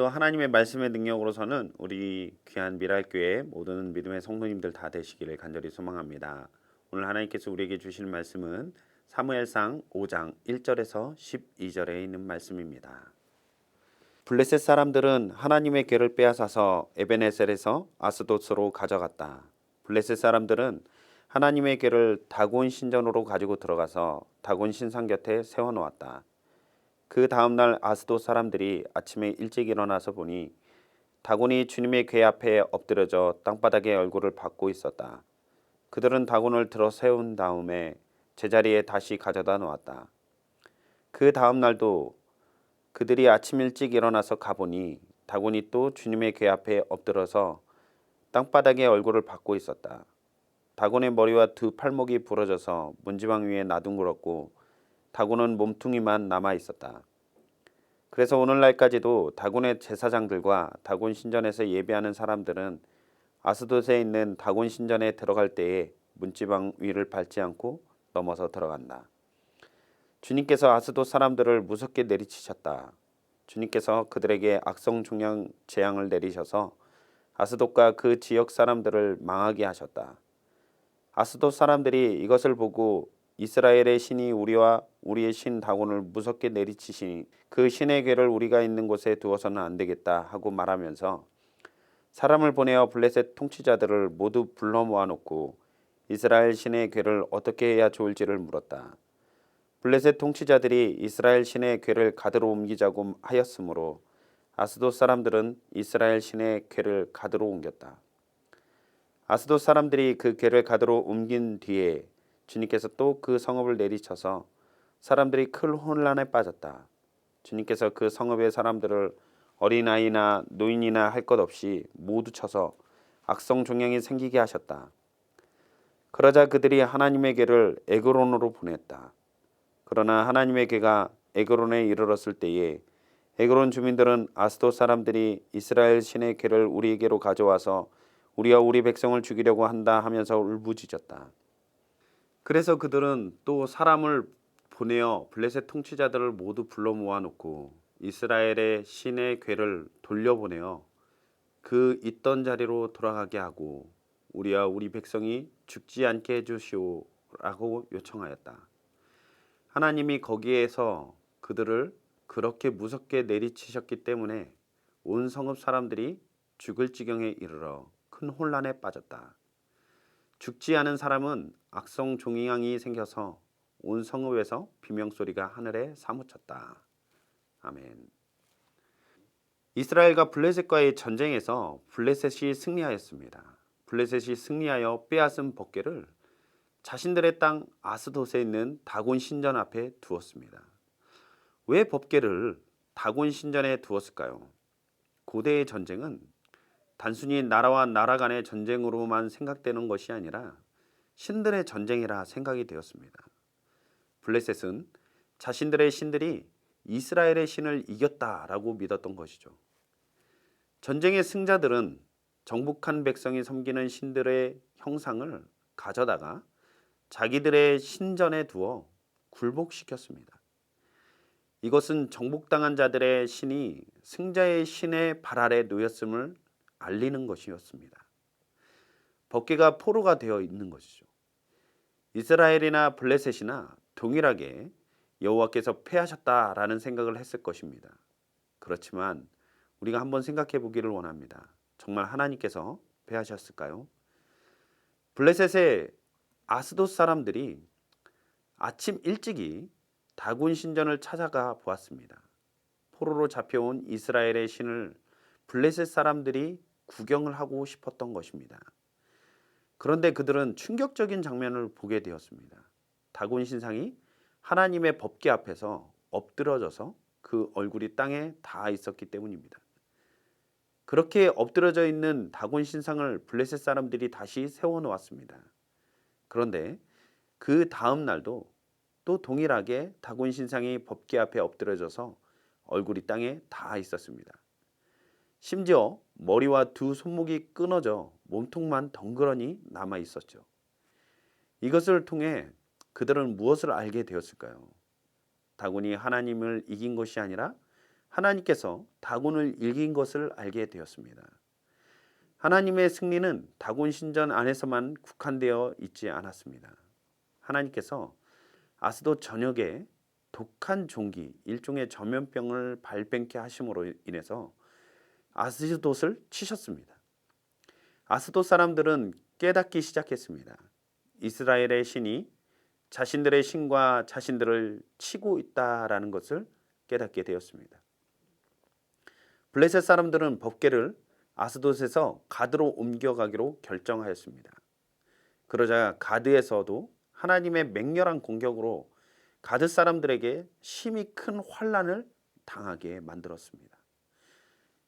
오늘도 하나님의 말씀의 능력으로서는 우리 귀한 미랄교회 모든 믿음의 성도님들 다 되시기를 간절히 소망합니다. 오늘 하나님께서 우리에게 주시는 말씀은 사무엘상 5장 1절에서 12절에 있는 말씀입니다. 블레셋 사람들은 하나님의 궤를 빼앗아서 에베네셀에서 아스돗으로 가져갔다. 블레셋 사람들은 하나님의 궤를 다곤 신전으로 가지고 들어가서 다곤 신상 곁에 세워놓았다. 그 다음날 아스돗 사람들이 아침에 일찍 일어나서 보니 다곤이 주님의 궤 앞에 엎드려져 땅바닥에 얼굴을 받고 있었다. 그들은 다곤을 들어 세운 다음에 제자리에 다시 가져다 놓았다. 그 다음날도 그들이 아침 일찍 일어나서 가보니 다곤이 또 주님의 궤 앞에 엎드려서 땅바닥에 얼굴을 받고 있었다. 다곤의 머리와 두 팔목이 부러져서 문지방 위에 나둥그렇고 다곤은 몸뚱이만 남아 있었다. 그래서 오늘날까지도 다곤의 제사장들과 다곤 신전에서 예배하는 사람들은 아스돗에 있는 다곤 신전에 들어갈 때에 문지방 위를 밟지 않고 넘어서 들어간다. 주님께서 아스돗 사람들을 무섭게 내리치셨다. 주님께서 그들에게 악성 종양 재앙을 내리셔서 아스돗과 그 지역 사람들을 망하게 하셨다. 아스돗 사람들이 이것을 보고 이스라엘의 신이 우리와 우리의 신 다곤을 무섭게 내리치시니 그 신의 궤를 우리가 있는 곳에 두어서는 안 되겠다 하고 말하면서 사람을 보내어 블레셋 통치자들을 모두 불러 모아놓고 이스라엘 신의 궤를 어떻게 해야 좋을지를 물었다. 블레셋 통치자들이 이스라엘 신의 궤를 가드로 옮기자고 하였으므로 아스돗 사람들은 이스라엘 신의 궤를 가드로 옮겼다. 아스돗 사람들이 그 궤를 가드로 옮긴 뒤에 주님께서 또 그 성읍을 내리쳐서 사람들이 큰 혼란에 빠졌다. 주님께서 그 성읍의 사람들을 어린아이나 노인이나 할 것 없이 모두 쳐서 악성 종양이 생기게 하셨다. 그러자 그들이 하나님의 궤를 에그론으로 보냈다. 그러나 하나님의 궤가 에그론에 이르렀을 때에 에그론 주민들은 아스돗 사람들이 이스라엘 신의 궤를 우리에게로 가져와서 우리와 우리 백성을 죽이려고 한다 하면서 울부짖었다. 그래서 그들은 또 사람을 보내어 블레셋 통치자들을 모두 불러 모아놓고 이스라엘의 신의 궤를 돌려보내어 그 있던 자리로 돌아가게 하고 우리와 우리 백성이 죽지 않게 해주시오라고 요청하였다. 하나님이 거기에서 그들을 그렇게 무섭게 내리치셨기 때문에 온 성읍 사람들이 죽을 지경에 이르러 큰 혼란에 빠졌다. 죽지 않은 사람은 악성 종양이 생겨서 온 성읍에서 비명소리가 하늘에 사무쳤다. 아멘. 이스라엘과 블레셋과의 전쟁에서 블레셋이 승리하였습니다. 블레셋이 승리하여 빼앗은 법궤를 자신들의 땅 아스돗에 있는 다곤 신전 앞에 두었습니다. 왜 법궤를 다곤 신전에 두었을까요? 고대의 전쟁은 단순히 나라와 나라 간의 전쟁으로만 생각되는 것이 아니라 신들의 전쟁이라 생각이 되었습니다. 블레셋은 자신들의 신들이 이스라엘의 신을 이겼다라고 믿었던 것이죠. 전쟁의 승자들은 정복한 백성이 섬기는 신들의 형상을 가져다가 자기들의 신전에 두어 굴복시켰습니다. 이것은 정복당한 자들의 신이 승자의 신의 발 아래 놓였음을 알리는 것이었습니다. 법궤가 포로가 되어 있는 것이죠. 이스라엘이나 블레셋이나 동일하게 여호와께서 패하셨다라는 생각을 했을 것입니다. 그렇지만 우리가 한번 생각해 보기를 원합니다. 정말 하나님께서 패하셨을까요? 블레셋의 아스돗 사람들이 아침 일찍이 다곤 신전을 찾아가 보았습니다. 포로로 잡혀온 이스라엘의 신을 블레셋 사람들이 구경을 하고 싶었던 것입니다. 그런데 그들은 충격적인 장면을 보게 되었습니다. 다곤 신상이 하나님의 법궤 앞에서 엎드러져서 그 얼굴이 땅에 닿아 있었기 때문입니다. 그렇게 엎드러져 있는 다곤 신상을 블레셋 사람들이 다시 세워놓았습니다. 그런데 그 다음 날도 또 동일하게 다곤 신상이 법궤 앞에 엎드려져서 얼굴이 땅에 닿아 있었습니다. 심지어 머리와 두 손목이 끊어져 몸통만 덩그러니 남아 있었죠. 이것을 통해 그들은 무엇을 알게 되었을까요? 다곤이 하나님을 이긴 것이 아니라 하나님께서 다곤을 이긴 것을 알게 되었습니다. 하나님의 승리는 다곤 신전 안에서만 국한되어 있지 않았습니다. 하나님께서 아스돗 전역에 독한 종기, 일종의 전염병을 발병케 하심으로 인해서 아스돗을 치셨습니다. 아스돗 사람들은 깨닫기 시작했습니다. 이스라엘의 신이 자신들의 신과 자신들을 치고 있다라는 것을 깨닫게 되었습니다. 블레셋 사람들은 법궤를 아스돗에서 가드로 옮겨가기로 결정하였습니다. 그러자 가드에서도 하나님의 맹렬한 공격으로 가드 사람들에게 심히 큰 환난을 당하게 만들었습니다.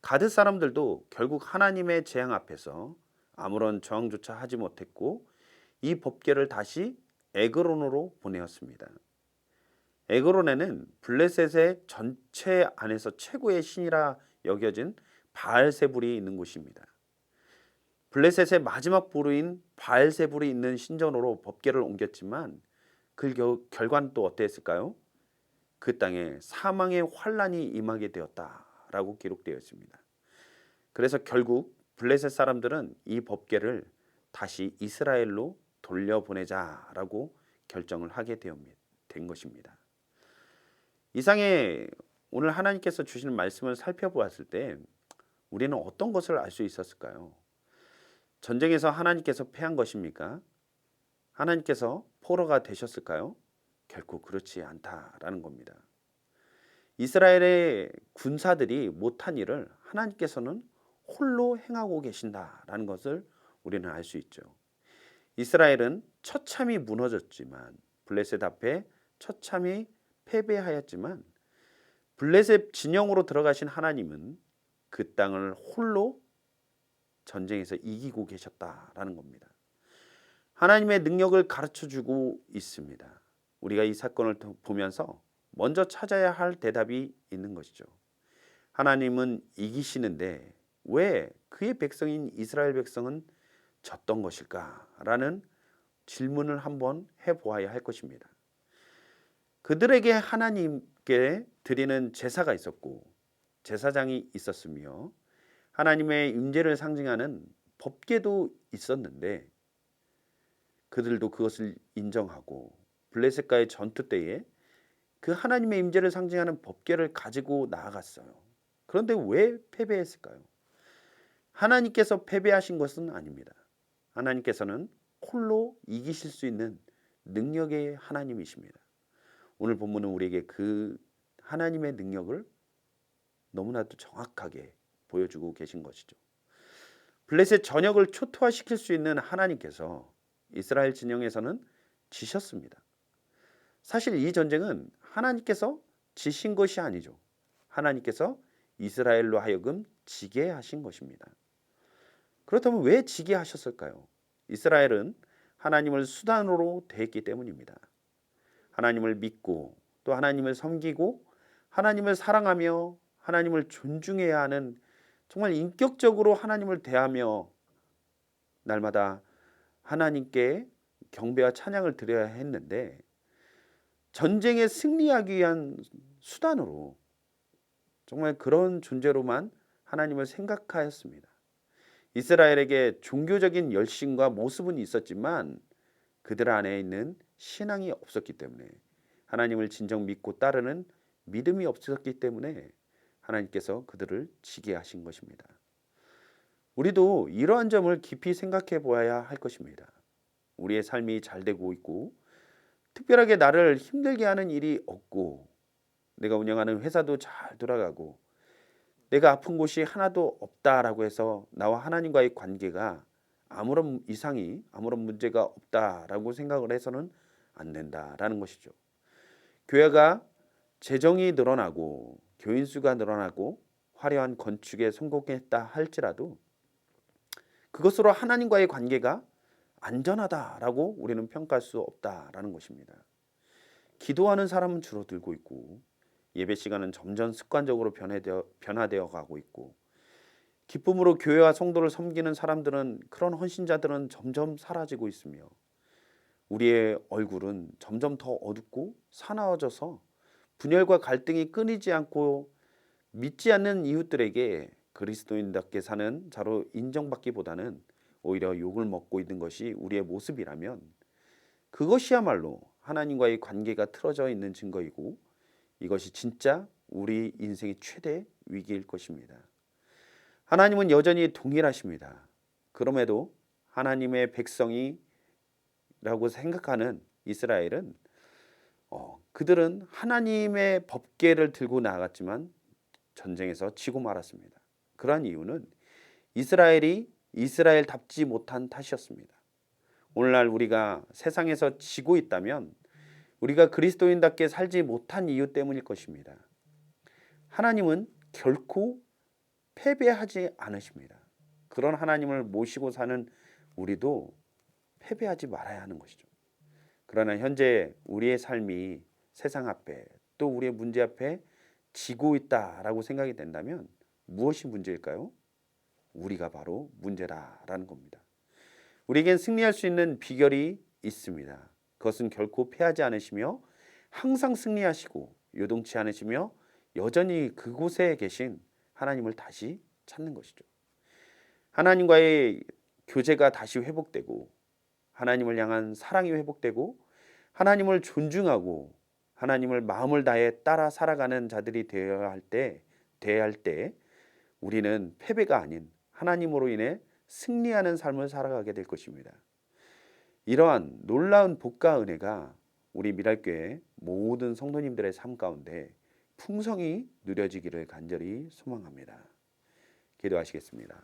가드 사람들도 결국 하나님의 재앙 앞에서 아무런 저항조차 하지 못했고 이 법궤를 다시 에그론으로 보내었습니다. 에그론에는 블레셋의 전체 안에서 최고의 신이라 여겨진 바알세불이 있는 곳입니다. 블레셋의 마지막 보루인 바알세불이 있는 신전으로 법궤를 옮겼지만 그 결과는 또 어땠을까요? 그 땅에 사망의 환란이 임하게 되었다라고 기록되어 있습니다. 그래서 결국 블레셋 사람들은 이 법궤를 다시 이스라엘로 돌려보내자라고 결정을 하게 된 것입니다. 이상의 오늘 하나님께서 주시는 말씀을 살펴보았을 때 우리는 어떤 것을 알 수 있었을까요? 전쟁에서 하나님께서 패한 것입니까? 하나님께서 포로가 되셨을까요? 결코 그렇지 않다라는 겁니다. 이스라엘의 군사들이 못한 일을 하나님께서는 홀로 행하고 계신다라는 것을 우리는 알 수 있죠. 이스라엘은 처참히 무너졌지만 블레셋 앞에 처참히 패배하였지만 블레셋 진영으로 들어가신 하나님은 그 땅을 홀로 전쟁에서 이기고 계셨다라는 겁니다. 하나님의 능력을 가르쳐주고 있습니다. 우리가 이 사건을 보면서 먼저 찾아야 할 대답이 있는 것이죠. 하나님은 이기시는데 왜 그의 백성인 이스라엘 백성은 졌던 것일까라는 질문을 한번 해보아야 할 것입니다. 그들에게 하나님께 드리는 제사가 있었고 제사장이 있었으며 하나님의 임재를 상징하는 법궤도 있었는데 그들도 그것을 인정하고 블레셋과의 전투 때에 그 하나님의 임재를 상징하는 법궤를 가지고 나아갔어요. 그런데 왜 패배했을까요? 하나님께서 패배하신 것은 아닙니다. 하나님께서는 홀로 이기실 수 있는 능력의 하나님이십니다. 오늘 본문은 우리에게 그 하나님의 능력을 너무나도 정확하게 보여주고 계신 것이죠. 블레셋 전역을 초토화시킬 수 있는 하나님께서 이스라엘 진영에서는 지셨습니다. 사실 이 전쟁은 하나님께서 지신 것이 아니죠. 하나님께서 이스라엘로 하여금 지게 하신 것입니다. 그렇다면 왜 지게 하셨을까요? 이스라엘은 하나님을 수단으로 대했기 때문입니다. 하나님을 믿고 또 하나님을 섬기고 하나님을 사랑하며 하나님을 존중해야 하는 정말 인격적으로 하나님을 대하며 날마다 하나님께 경배와 찬양을 드려야 했는데 전쟁에 승리하기 위한 수단으로 정말 그런 존재로만 하나님을 생각하였습니다. 이스라엘에게 종교적인 열심과 모습은 있었지만 그들 안에 있는 신앙이 없었기 때문에 하나님을 진정 믿고 따르는 믿음이 없었기 때문에 하나님께서 그들을 지게 하신 것입니다. 우리도 이러한 점을 깊이 생각해 보아야 할 것입니다. 우리의 삶이 잘 되고 있고 특별하게 나를 힘들게 하는 일이 없고 내가 운영하는 회사도 잘 돌아가고 내가 아픈 곳이 하나도 없다라고 해서 나와 하나님과의 관계가 아무런 이상이 아무런 문제가 없다라고 생각을 해서는 안 된다라는 것이죠. 교회가 재정이 늘어나고 교인 수가 늘어나고 화려한 건축에 성공했다 할지라도 그것으로 하나님과의 관계가 안전하다라고 우리는 평가할 수 없다라는 것입니다. 기도하는 사람은 줄어들고 있고 예배 시간은 점점 습관적으로 변화되어 가고 있고 기쁨으로 교회와 성도를 섬기는 사람들은 그런 헌신자들은 점점 사라지고 있으며 우리의 얼굴은 점점 더 어둡고 사나워져서 분열과 갈등이 끊이지 않고 믿지 않는 이웃들에게 그리스도인답게 사는 자로 인정받기보다는 오히려 욕을 먹고 있는 것이 우리의 모습이라면 그것이야말로 하나님과의 관계가 틀어져 있는 증거이고 이것이 진짜 우리 인생의 최대 위기일 것입니다. 하나님은 여전히 동일하십니다. 그럼에도 하나님의 백성이라고 생각하는 이스라엘은 그들은 하나님의 법궤를 들고 나아갔지만 전쟁에서 지고 말았습니다. 그러한 이유는 이스라엘이 이스라엘답지 못한 탓이었습니다. 오늘날 우리가 세상에서 지고 있다면 우리가 그리스도인답게 살지 못한 이유 때문일 것입니다. 하나님은 결코 패배하지 않으십니다. 그런 하나님을 모시고 사는 우리도 패배하지 말아야 하는 것이죠. 그러나 현재 우리의 삶이 세상 앞에 또 우리의 문제 앞에 지고 있다라고 생각이 된다면 무엇이 문제일까요? 우리가 바로 문제다라는 겁니다. 우리에겐 승리할 수 있는 비결이 있습니다. 그것은 결코 패하지 않으시며 항상 승리하시고 요동치 않으시며 여전히 그곳에 계신 하나님을 다시 찾는 것이죠. 하나님과의 교제가 다시 회복되고 하나님을 향한 사랑이 회복되고 하나님을 존중하고 하나님을 마음을 다해 따라 살아가는 자들이 되어야 할 때 우리는 패배가 아닌 하나님으로 인해 승리하는 삶을 살아가게 될 것입니다. 이러한 놀라운 복과 은혜가 우리 미랄교회 모든 성도님들의 삶 가운데 풍성히 누려지기를 간절히 소망합니다. 기도하시겠습니다.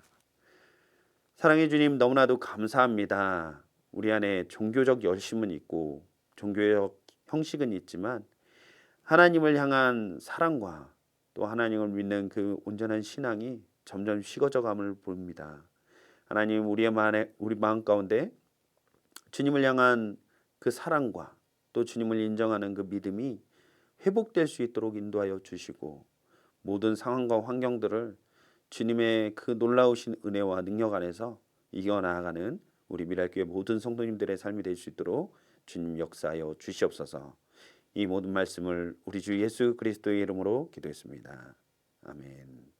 사랑해 주님, 너무나도 감사합니다. 우리 안에 종교적 열심은 있고 종교적 형식은 있지만 하나님을 향한 사랑과 또 하나님을 믿는 그 온전한 신앙이 점점 식어져감을 봅니다. 하나님, 우리 마음 가운데 주님을 향한 그 사랑과 또 주님을 인정하는 그 믿음이 회복될 수 있도록 인도하여 주시고 모든 상황과 환경들을 주님의 그 놀라우신 은혜와 능력 안에서 이겨나가는 우리 미랄교회 모든 성도님들의 삶이 될 수 있도록 주님 역사하여 주시옵소서. 이 모든 말씀을 우리 주 예수 그리스도의 이름으로 기도했습니다. 아멘.